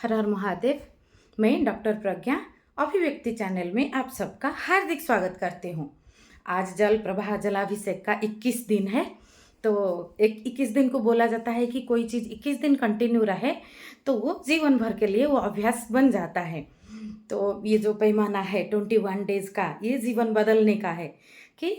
हर हर महादेव। मैं डॉक्टर प्रज्ञा अभिव्यक्ति चैनल में आप सबका हार्दिक स्वागत करती हूँ। आज जल प्रवाह जलाभिषेक का 21 दिन है। तो 21 दिन को बोला जाता है कि कोई चीज़ 21 दिन कंटिन्यू रहे तो वो जीवन भर के लिए वो अभ्यास बन जाता है। तो ये जो पैमाना है 21 डेज का, ये जीवन बदलने का है कि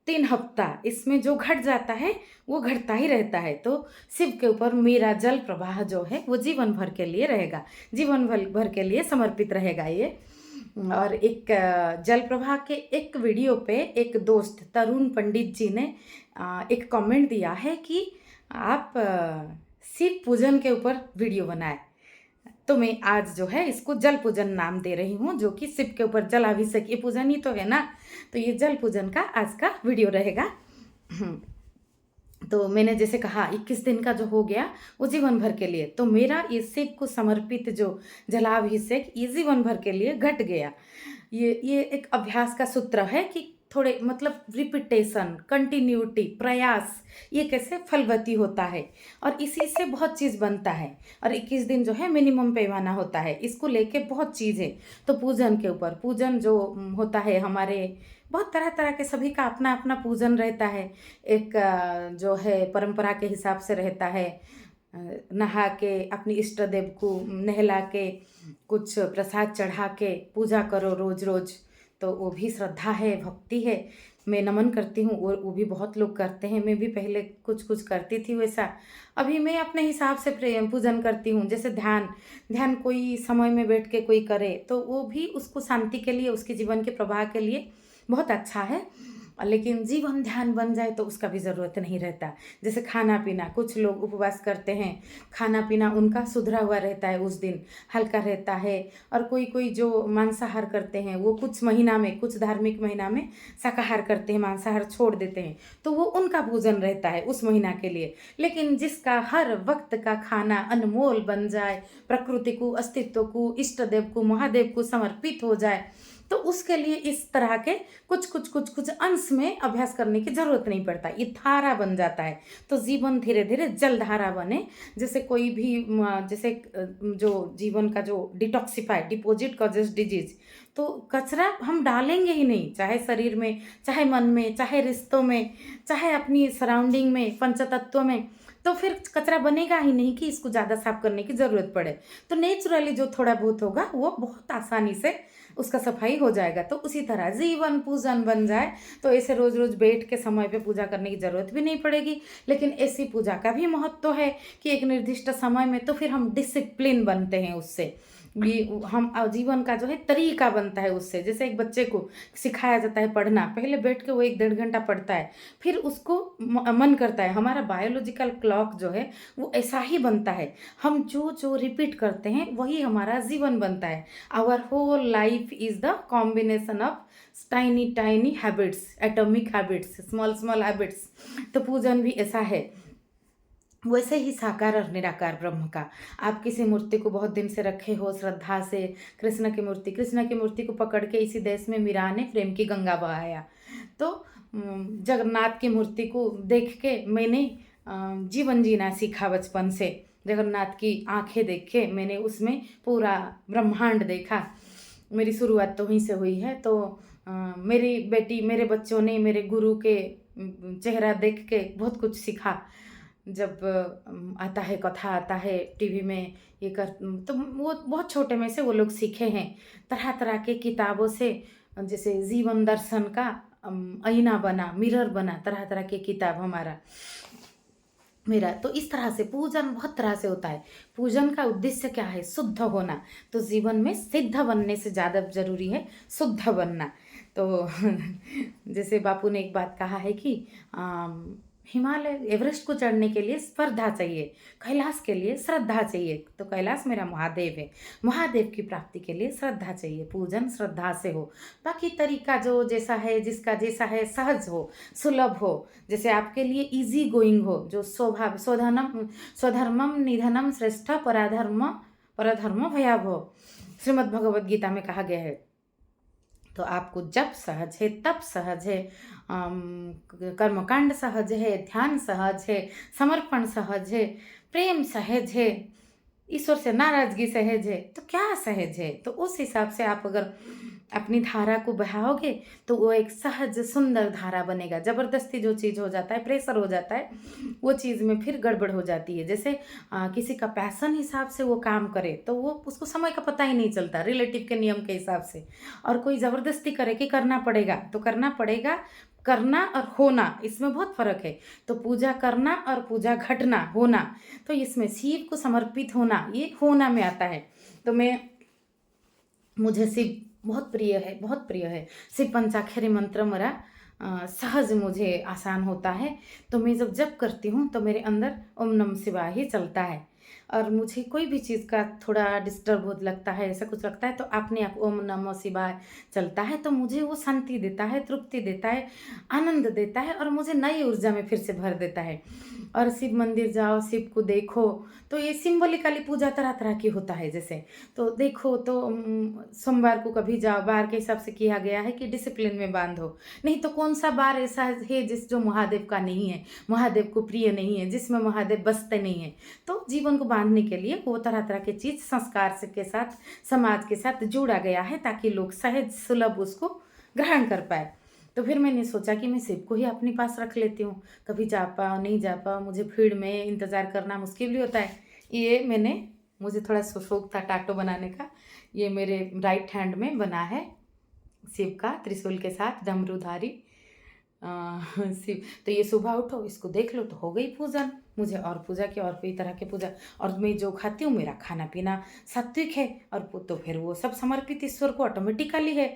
3 हफ्ता इसमें जो घट जाता है वो घटता ही रहता है। तो शिव के ऊपर मेरा जल प्रवाह जो है वो जीवन भर के लिए रहेगा, जीवन भर के लिए समर्पित रहेगा ये। और एक जल प्रवाह के एक वीडियो पे एक दोस्त तरुण पंडित जी ने एक कमेंट दिया है कि आप शिव पूजन के ऊपर वीडियो बनाए। तो मैं आज जो है इसको जल पूजन नाम दे रही हूँ, जो कि शिव के ऊपर जलाभिषेक, ये पूजन ही तो है ना। तो ये जल पूजन का आज का वीडियो रहेगा। तो मैंने जैसे कहा 21 दिन का जो हो गया वो जीवन भर के लिए, तो मेरा ये शिव को समर्पित जो जलाभिषेक ये जीवन भर के लिए घट गया। ये एक अभ्यास का सूत्र है कि थोड़े मतलब रिपीटेशन, कंटिन्यूटी, प्रयास, ये कैसे फलवती होता है और इसी से बहुत चीज़ बनता है। और 21 दिन जो है मिनिमम पैमाना होता है, इसको लेके बहुत चीज़ है। तो पूजन के ऊपर, पूजन जो होता है हमारे बहुत तरह तरह के, सभी का अपना अपना पूजन रहता है। एक जो है परंपरा के हिसाब से रहता है, नहा के अपनी इष्ट देव को नहला के कुछ प्रसाद चढ़ा के पूजा करो रोज़ रोज़। तो वो भी श्रद्धा है, भक्ति है। मैं नमन करती हूँ और वो भी बहुत लोग करते हैं। मैं भी पहले कुछ कुछ करती थी वैसा। अभी मैं अपने हिसाब से पूजन करती हूँ। जैसे ध्यान कोई समय में बैठ के कोई करे तो वो भी उसको शांति के लिए, उसके जीवन के प्रवाह के लिए बहुत अच्छा है। लेकिन जीवन ध्यान बन जाए तो उसका भी ज़रूरत नहीं रहता। जैसे खाना पीना, कुछ लोग उपवास करते हैं, खाना पीना उनका सुधरा हुआ रहता है, उस दिन हल्का रहता है। और कोई कोई जो मांसाहार करते हैं वो कुछ महीना में, कुछ धार्मिक महीना में शाकाहार करते हैं, मांसाहार छोड़ देते हैं, तो वो उनका पूजन रहता है उस महीना के लिए। लेकिन जिसका हर वक्त का खाना अनमोल बन जाए, प्रकृति को, अस्तित्व को, इष्ट देव को, महादेव को समर्पित हो जाए, तो उसके लिए इस तरह के कुछ अंश में अभ्यास करने की जरूरत नहीं पड़ता, ये धारा बन जाता है। तो जीवन धीरे धीरे जल धारा बने। जैसे कोई भी जैसे जो जीवन का जो डिटॉक्सिफाई, डिपॉजिट कॉजेस डिजीज, तो कचरा हम डालेंगे ही नहीं, चाहे शरीर में, चाहे मन में, चाहे रिश्तों में, चाहे अपनी सराउंडिंग में, पंचतत्व में। तो फिर कचरा बनेगा ही नहीं कि इसको ज़्यादा साफ करने की ज़रूरत पड़े। तो नेचुरली जो थोड़ा बहुत होगा वो बहुत आसानी से उसका सफाई हो जाएगा। तो उसी तरह जीवन पूजन बन जाए तो ऐसे रोज़ रोज़ बैठ के समय पे पूजा करने की ज़रूरत भी नहीं पड़ेगी। लेकिन ऐसी पूजा का भी महत्व है कि एक निर्दिष्ट समय में, तो फिर हम डिसिप्लिन बनते हैं उससे, भी हम जीवन का जो है तरीका बनता है उससे। जैसे एक बच्चे को सिखाया जाता है पढ़ना, पहले बैठ के वो 1-1.5 घंटा पढ़ता है, फिर उसको मन करता है। हमारा बायोलॉजिकल क्लॉक जो है वो ऐसा ही बनता है, हम जो जो रिपीट करते हैं वही हमारा जीवन बनता है। Our whole life is the combination of tiny tiny habits, atomic habits, small small habits. तो पूजन भी ऐसा है। वैसे ही साकार और निराकार ब्रह्म का, आप किसी मूर्ति को बहुत दिन से रखे हो श्रद्धा से, कृष्ण की मूर्ति को पकड़ के इसी देश में मीरा ने प्रेम की गंगा बहाया। तो जगन्नाथ की मूर्ति को देख के मैंने जीवन जीना सीखा बचपन से। जगन्नाथ की आंखें देख के मैंने उसमें पूरा ब्रह्मांड देखा। मेरी शुरुआत तो वहीं से हुई है। तो मेरी बेटी, मेरे बच्चों ने मेरे गुरु के चेहरा देख के बहुत कुछ सीखा। जब आता है, कथा आता है टीवी में, ये कर, तो वो बहुत छोटे में से वो लोग सीखे हैं तरह तरह के किताबों से। जैसे जीवन दर्शन का आईना बना, मिरर बना, तरह तरह के किताब हमारा मेरा। तो इस तरह से पूजन बहुत तरह से होता है। पूजन का उद्देश्य क्या है? शुद्ध होना। तो जीवन में सिद्ध बनने से ज़्यादा जरूरी है शुद्ध बनना। तो जैसे बापू ने एक बात कहा है कि हिमालय, एवरेस्ट को चढ़ने के लिए स्पर्धा चाहिए, कैलाश के लिए श्रद्धा चाहिए। तो कैलाश मेरा महादेव है, महादेव की प्राप्ति के लिए श्रद्धा चाहिए। पूजन श्रद्धा से हो, बाकी तरीका जो जैसा है, जिसका जैसा है, सहज हो, सुलभ हो, जैसे आपके लिए इजी गोइंग हो, जो स्वभाव, स्वधर्मम निधनम श्रेष्ठ परधर्म भयावह, श्रीमद् भगवद गीता में कहा गया है। तो आपको जब सहज है, तप सहज है, कर्मकांड सहज है, ध्यान सहज है, समर्पण सहज है, प्रेम सहज है, ईश्वर से नाराज़गी सहज है, तो क्या सहज है? तो उस हिसाब से आप अगर अपनी धारा को बहाओगे, तो वो एक सहज सुंदर धारा बनेगा। ज़बरदस्ती जो चीज़ हो जाता है, प्रेशर हो जाता है, वो चीज़ में फिर गड़बड़ हो जाती है। जैसे किसी का पैशन हिसाब से वो काम करे, तो वो उसको समय का पता ही नहीं चलता, रिलेटिव के नियम के हिसाब से। और कोई ज़बरदस्ती करे कि करना पड़ेगा, तो करना पड़ेगा। करना और होना, इसमें बहुत फ़र्क है। तो पूजा करना और पूजा घटना, होना, तो इसमें शिव को समर्पित होना, ये होना में आता है। तो मुझे शिव बहुत प्रिय है, बहुत प्रिय है। शिव पंचाक्षरी मंत्र मेरा सहज मुझे आसान होता है। तो मैं जब जप करती हूँ, तो मेरे अंदर ओम नमः शिवाय ही चलता है। और मुझे कोई भी चीज़ का थोड़ा डिस्टर्ब हो लगता है, ऐसा कुछ लगता है, तो अपने आप ओम नमः शिवाय चलता है, तो मुझे वो शांति देता है, तृप्ति देता है, आनंद देता है, और मुझे नई ऊर्जा में फिर से भर देता है। और शिव मंदिर जाओ, शिव को देखो, तो ये सिंबॉलिकली पूजा तरह तरह की होता है। जैसे तो देखो, तो सोमवार को कभी जाओ, बार के हिसाब से किया गया है कि डिसिप्लिन में बांधो। नहीं तो कौन सा बार ऐसा है जो महादेव का नहीं है, महादेव को प्रिय नहीं है, जिसमें महादेव बसते नहीं है। तो जीवन को बांधने के लिए वो तरह तरह की चीज़ संस्कार से के साथ, समाज के साथ जोड़ा गया है, ताकि लोग सहज सुलभ उसको ग्रहण कर पाए। तो फिर मैंने सोचा कि मैं शिव को ही अपने पास रख लेती हूँ। कभी जा पाओ, नहीं जा पाओ, मुझे भीड़ में इंतज़ार करना मुश्किल भी होता है। मुझे थोड़ा शौक था टैटू बनाने का। ये मेरे राइट हैंड में बना है, शिव का त्रिशूल के साथ डमरूधारी शिव। तो ये सुबह उठो, इसको देख लो, तो हो गई पूजन। मुझे और पूजा की, और कोई तरह की पूजा, और मैं जो खाती हूँ, मेरा खाना पीना सात्विक है, और तो फिर वो सब समर्पित ईश्वर को ऑटोमेटिकली है।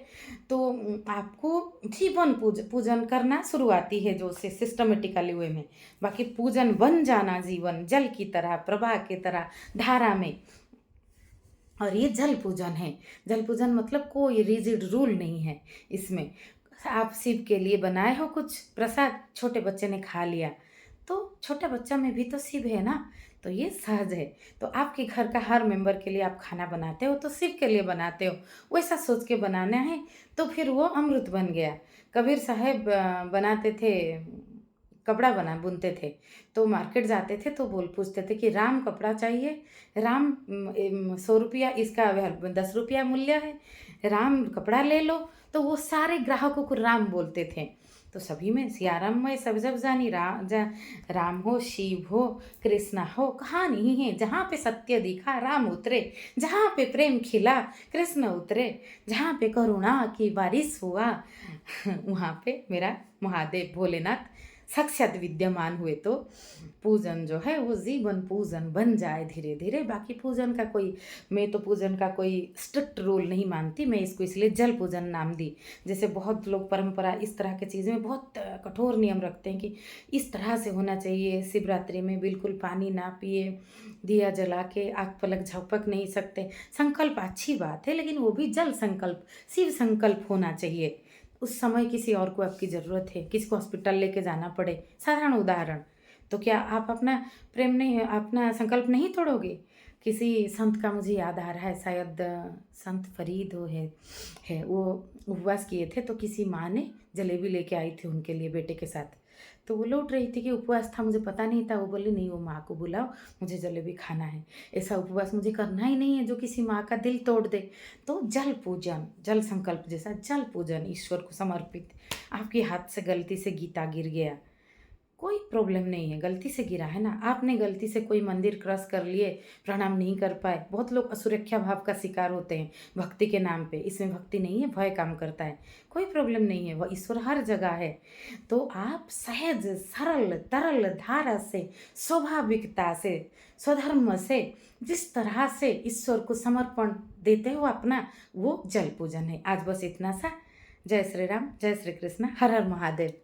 तो आपको जीवन पूजन करना शुरुआती है, जो से सिस्टमेटिकली वे में। बाकी पूजन बन जाना जीवन जल की तरह, प्रवाह की तरह, धारा में। और ये जल पूजन है। जल पूजन मतलब कोई रिजिड रूल नहीं है इसमें। आप शिव के लिए बनाए हो कुछ प्रसाद, छोटे बच्चे ने खा लिया, तो छोटा बच्चा में भी तो शिव है ना। तो ये सहज है। तो आपके घर का हर मेंबर के लिए आप खाना बनाते हो, तो शिव के लिए बनाते हो, वैसा सोच के बनाना है, तो फिर वो अमृत बन गया। कबीर साहब बनाते थे, कपड़ा बुनते थे। तो मार्केट जाते थे, तो पूछते थे कि राम कपड़ा चाहिए, राम 100 रुपया, इसका 10 रुपया मूल्य है, राम कपड़ा ले लो। तो वो सारे ग्राहकों को राम बोलते थे। तो सभी में सियाराम में सब जब जानी, राम हो, शिव हो, कृष्णा हो, कहाँ नहीं है। जहाँ पे सत्य दिखा राम उतरे, जहाँ पे प्रेम खिला कृष्ण उतरे, जहाँ पे करुणा की बारिश हुआ वहाँ पे मेरा महादेव भोलेनाथ साक्षात विद्यमान हुए। तो पूजन जो है वो जीवन पूजन बन जाए धीरे धीरे। बाकी मैं तो पूजन का कोई स्ट्रिक्ट रूल नहीं मानती। मैं इसको इसलिए जल पूजन नाम दी। जैसे बहुत लोग परंपरा इस तरह के चीज़ में बहुत कठोर नियम रखते हैं कि इस तरह से होना चाहिए। शिवरात्रि में बिल्कुल पानी ना पिए, दिया जला के आग पलक झपक नहीं सकते। संकल्प अच्छी बात है, लेकिन वो भी जल संकल्प, शिव संकल्प होना चाहिए। उस समय किसी और को आपकी ज़रूरत है, किसी को हॉस्पिटल लेके जाना पड़े, साधारण उदाहरण, तो क्या आप अपना संकल्प नहीं तोड़ोगे? किसी संत का मुझे याद आ रहा है, शायद संत फरीद है वो उपवास किए थे। तो किसी माँ ने जलेबी लेके आई थी उनके लिए बेटे के साथ। तो वो लौट रही थी कि उपवास था, मुझे पता नहीं था। वो बोली नहीं, वो माँ को बुलाओ, मुझे जलेबी खाना है। ऐसा उपवास मुझे करना ही नहीं है जो किसी माँ का दिल तोड़ दे। तो जल पूजन, जल संकल्प जैसा जल पूजन ईश्वर को समर्पित। आपके हाथ से गलती से गीता गिर गया, कोई प्रॉब्लम नहीं है, गलती से गिरा है ना। आपने गलती से कोई मंदिर क्रॉस कर लिए, प्रणाम नहीं कर पाए। बहुत लोग असुरक्षा भाव का शिकार होते हैं भक्ति के नाम पे। इसमें भक्ति नहीं है, भय काम करता है। कोई प्रॉब्लम नहीं है, वह ईश्वर हर जगह है। तो आप सहज सरल तरल धारा से, स्वाभाविकता से, स्वधर्म से, जिस तरह से ईश्वर को समर्पण देते हो अपना, वो जल पूजन है। आज बस इतना सा। जय श्री राम, जय श्री कृष्ण, हर हर महादेव।